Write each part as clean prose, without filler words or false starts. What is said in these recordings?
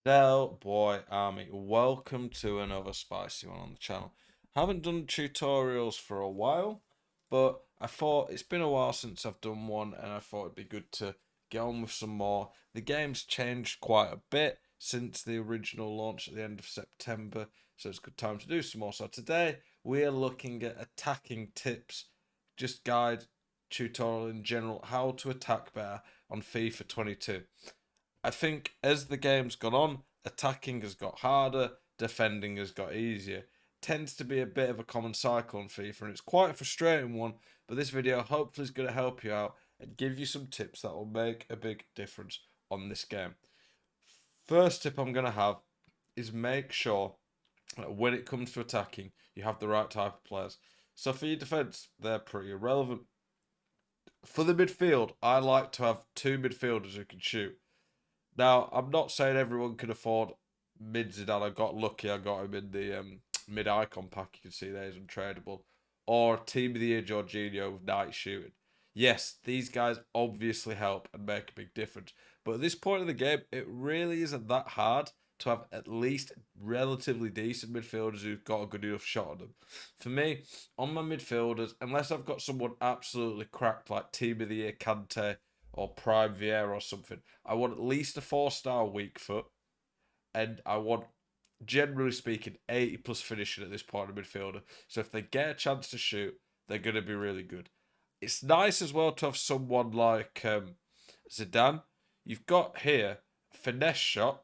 Del Boy Army, welcome to another spicy one on the channel. Haven't done tutorials for a while, but I thought it's been a while since I've done one, and I thought it'd be good to get on with some more. The game's changed quite a bit since the original launch at the end of September, so it's a good time to do some more. So today we are looking at attacking tips, just guide tutorial in general, how to attack better on FIFA 22. I think as the game's gone on, attacking has got harder, defending has got easier. Tends to be a bit of a common cycle in FIFA, and it's quite a frustrating one. But this video hopefully is going to help you out and give you some tips that will make a big difference on this game. First tip I'm going to have is make sure that when it comes to attacking, you have the right type of players. So for your defense, they're pretty irrelevant. For the midfield, I like to have two midfielders who can shoot. Now, I'm not saying everyone can afford mid Zidane. I got lucky. I got him in the mid icon pack. You can see there he's untradeable. Or Team of the Year Jorginho with night shooting. Yes, these guys obviously help and make a big difference. But at this point in the game, it really isn't that hard to have at least relatively decent midfielders who've got a good enough shot on them. For me, on my midfielders, unless I've got someone absolutely cracked like Team of the Year Kante or Prime Vieira or something, I want at least a 4-star weak foot, and I want, generally speaking, 80 plus finishing at this point of midfielder. So if they get a chance to shoot, they're going to be really good. It's nice as well to have someone like Zidane. You've got here finesse shot,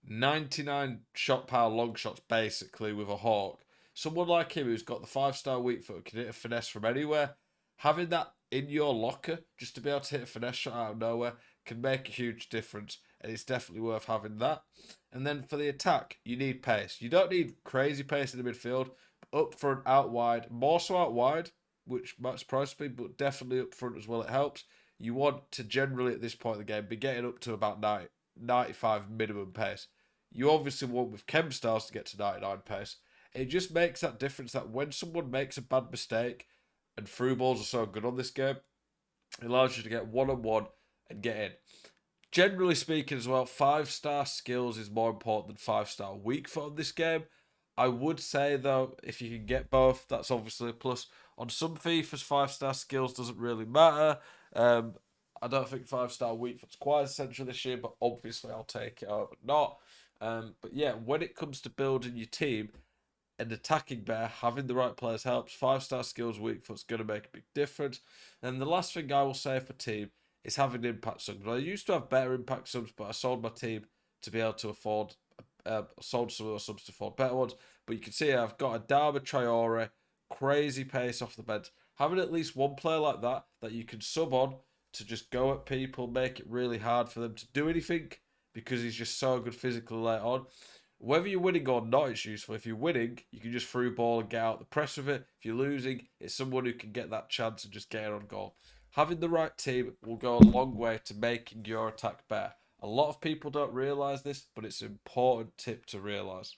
99 shot power long shots basically with a hawk. Someone like him who's got the 5-star weak foot can hit a finesse from anywhere. Having that in your locker just to be able to hit a finesse shot out of nowhere can make a huge difference, and it's definitely worth having that. And then for the attack, you need pace. You don't need crazy pace in the midfield. Up front, out wide, more so out wide, which might surprise me, but definitely up front as well. It helps. You want to generally at this point of the game be getting up to about 90, 95 minimum pace. You obviously want with chem stars to get to 99 pace. It just makes that difference that when someone makes a bad mistake, and through balls are so good on this game, it allows you to get one-on-one and get in. Generally speaking as well, 5-star skills is more important than 5-star weak foot on this game. I would say though, if you can get both, that's obviously a plus. On some FIFAs, 5-star skills doesn't really matter. I don't think 5-star weak foot's quite essential this year, but obviously I'll take it over not. But yeah, when it comes to building your team and attacking better, having the right players helps. 5-star skills, weak foot's going to make a big difference. And the last thing I will say for team is having impact subs. I used to have better impact subs, but I sold my team to be able to afford, sold some of those subs to afford better ones. But you can see I've got a Adama Traore, crazy pace off the bench. Having at least one player like that you can sub on to just go at people, make it really hard for them to do anything because he's just so good physically late on. Whether you're winning or not, it's useful. If you're winning, you can just through ball and get out the press of it. If you're losing, it's someone who can get that chance and just get it on goal. Having the right team will go a long way to making your attack better. A lot of people don't realise this, but it's an important tip to realise.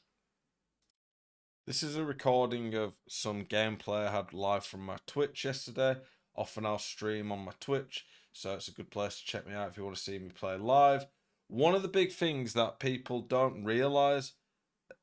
This is a recording of some gameplay I had live from my Twitch yesterday. Often I'll stream on my Twitch, so it's a good place to check me out if you want to see me play live. One of the big things that people don't realise,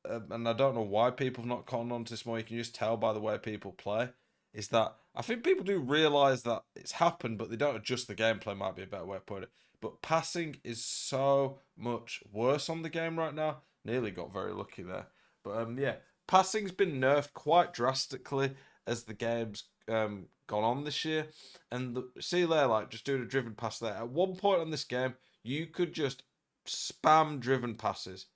and I don't know why people have not caught on to this more, you can just tell by the way people play, is that I think people do realise that it's happened, but they don't adjust the gameplay, might be a better way of putting it. But passing is so much worse on the game right now. Nearly got very lucky there. But yeah, passing's been nerfed quite drastically as the game's gone on this year. And see there, like just doing a driven pass there. At one point on this game, you could just spam driven passes,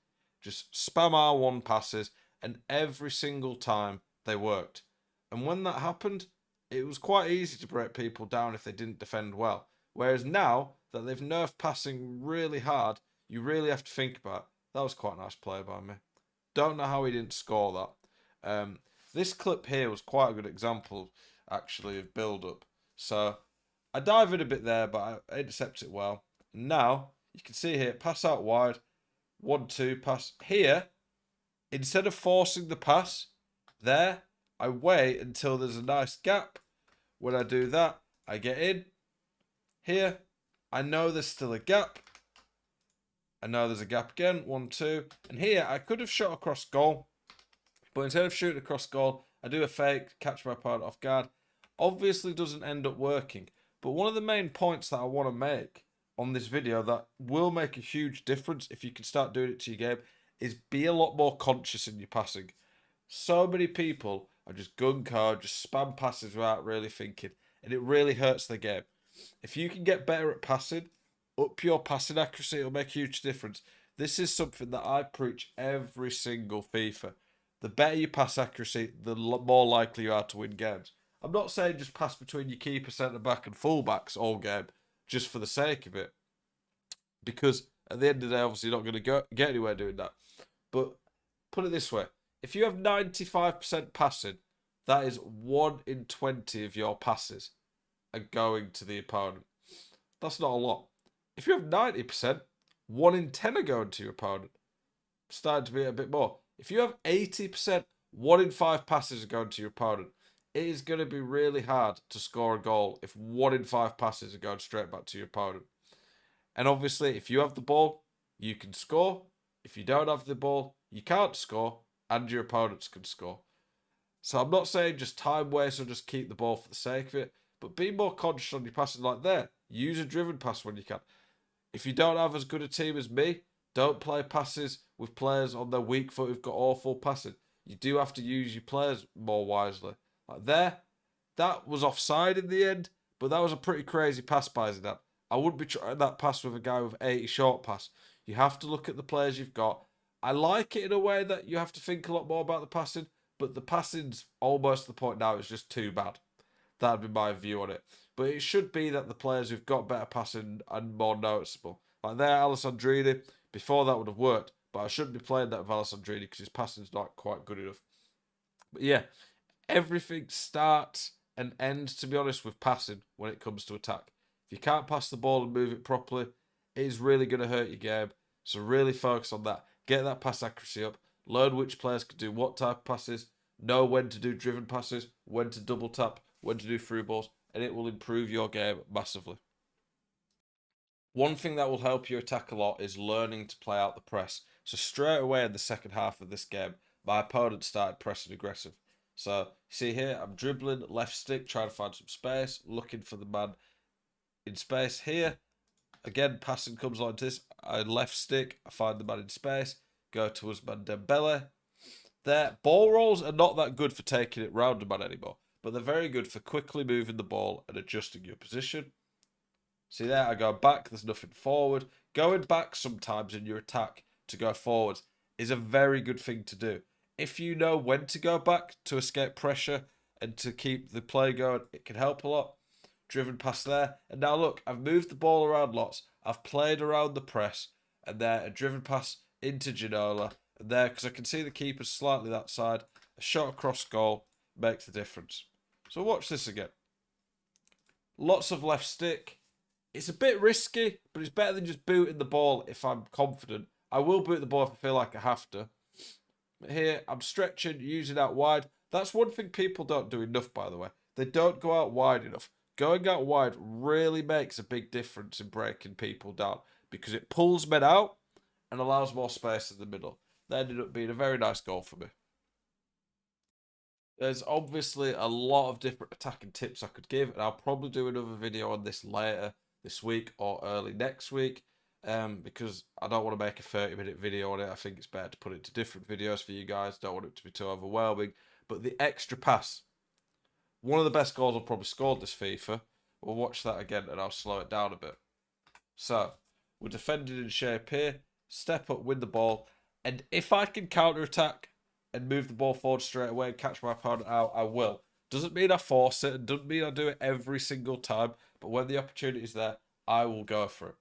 just spam R1 passes, and every single time they worked. And when that happened, it was quite easy to break people down if they didn't defend well. Whereas now that they've nerfed passing really hard, you really have to think about it. That was quite a nice play by me. Don't know how he didn't score that. This clip here was quite a good example, actually, of build-up. So I dive in a bit there, but I intercept it well. Now, you can see here, pass out wide, 1-2 pass. Here, instead of forcing the pass, there, I wait until there's a nice gap. When I do that, I get in. Here, I know there's still a gap. And now there's a gap again. 1, 2. And here, I could have shot across goal. But instead of shooting across goal, I do a fake, catch my opponent off guard. Obviously doesn't end up working. But one of the main points that I want to make on this video that will make a huge difference if you can start doing it to your game is be a lot more conscious in your passing. So many people are just gung-ho, just spam passes without really thinking. And it really hurts the game. If you can get better at passing, up your passing accuracy, it'll make a huge difference. This is something that I preach every single FIFA. The better your pass accuracy, the more likely you are to win games. I'm not saying just pass between your keeper, centre back, and fullbacks all game, just for the sake of it. Because at the end of the day, obviously, you're not going to get anywhere doing that. But put it this way: if you have 95% passing, that is 1 in 20 of your passes are going to the opponent. That's not a lot. If you have 90%, 1 in 10 are going to your opponent. Starting to be a bit more. If you have 80%, 1 in 5 passes are going to your opponent. It is going to be really hard to score a goal if 1 in 5 passes are going straight back to your opponent. And obviously, if you have the ball, you can score. If you don't have the ball, you can't score, and your opponents can score. So I'm not saying just time waste or just keep the ball for the sake of it, but be more conscious on your passing like there. Use a driven pass when you can. If you don't have as good a team as me, don't play passes with players on their weak foot who've got awful passing. You do have to use your players more wisely. Like there, that was offside in the end, but that was a pretty crazy pass by Zidane. I wouldn't be trying that pass with a guy with 80 short pass. You have to look at the players you've got. I like it in a way that you have to think a lot more about the passing, but the passing's almost to the point now it's just too bad. That'd be my view on it. But it should be that the players who've got better passing and more noticeable. Like there, Alessandrini, before that would have worked, but I shouldn't be playing that with Alessandrini because his passing's not quite good enough. But yeah, everything starts and ends, to be honest, with passing when it comes to attack. If you can't pass the ball and move it properly, it is really going to hurt your game. So really focus on that. Get that pass accuracy up. Learn which players can do what type of passes. Know when to do driven passes, when to double tap, when to do through balls, and it will improve your game massively. One thing that will help you attack a lot is learning to play out the press. So straight away in the second half of this game, my opponent started pressing aggressive. So see here, I'm dribbling left stick, trying to find some space, looking for the man in space here. Again, passing comes on to this. I left stick, I find the man in space, go towards man Dembele. There, ball rolls are not that good for taking it round a man anymore, but they're very good for quickly moving the ball and adjusting your position. See there, I go back, there's nothing forward. Going back sometimes in your attack to go forwards is a very good thing to do. If you know when to go back to escape pressure and to keep the play going, it can help a lot. Driven past there. And now look, I've moved the ball around lots. I've played around the press. And there, a driven pass into Ginola. And there, because I can see the keeper slightly that side, a shot across goal makes the difference. So watch this again. Lots of left stick. It's a bit risky, but it's better than just booting the ball if I'm confident. I will boot the ball if I feel like I have to. But here, I'm stretching, using out wide. That's one thing people don't do enough, by the way. They don't go out wide enough. Going out wide really makes a big difference in breaking people down because it pulls men out and allows more space in the middle. That ended up being a very nice goal for me. There's obviously a lot of different attacking tips I could give, and I'll probably do another video on this later this week or early next week because I don't want to make a 30-minute video on it. I think it's better to put it to different videos for you guys. Don't want it to be too overwhelming. But the extra pass, one of the best goals I've probably scored this FIFA. We'll watch that again and I'll slow it down a bit. So, we're defending in shape here. Step up, win the ball. And if I can counter-attack and move the ball forward straight away and catch my opponent out, I will. Doesn't mean I force it and doesn't mean I do it every single time. But when the opportunity is there, I will go for it.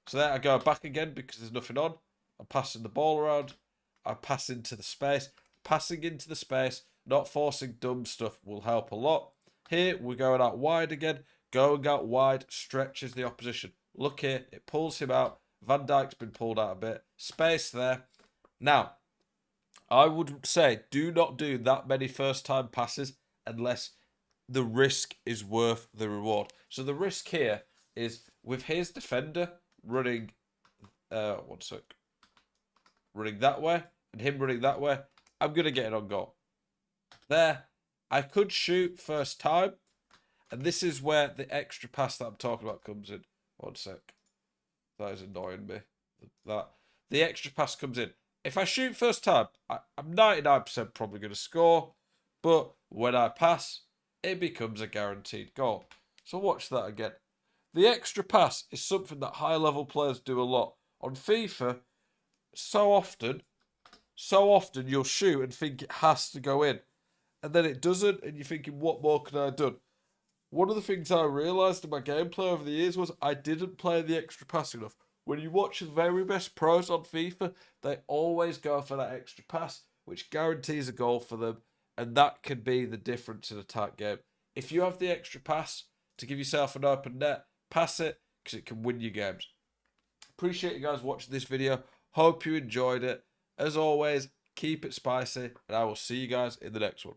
So there I go back again because there's nothing on. I'm passing the ball around. I pass into the space. Passing into the space, not forcing dumb stuff will help a lot. Here, we're going out wide again. Going out wide stretches the opposition. Look here, it pulls him out. Van Dijk's been pulled out a bit. Space there. Now, I would say do not do that many first-time passes unless the risk is worth the reward. So the risk here is with his defender running one sec. Running that way, and him running that way. I'm going to get it on goal. There. I could shoot first time. And this is where the extra pass that I'm talking about comes in. One sec. That is annoying me. The extra pass comes in. If I shoot first time, I'm 99% probably going to score. But when I pass, it becomes a guaranteed goal. So watch that again. The extra pass is something that high-level players do a lot. On FIFA, so often you'll shoot and think it has to go in. And then it doesn't, and you're thinking, what more could I have done? One of the things I realised in my gameplay over the years was I didn't play the extra pass enough. When you watch the very best pros on FIFA, they always go for that extra pass, which guarantees a goal for them, and that can be the difference in a tight game. If you have the extra pass to give yourself an open net, pass it, because it can win you games. Appreciate you guys watching this video. Hope you enjoyed it. As always, keep it spicy, and I will see you guys in the next one.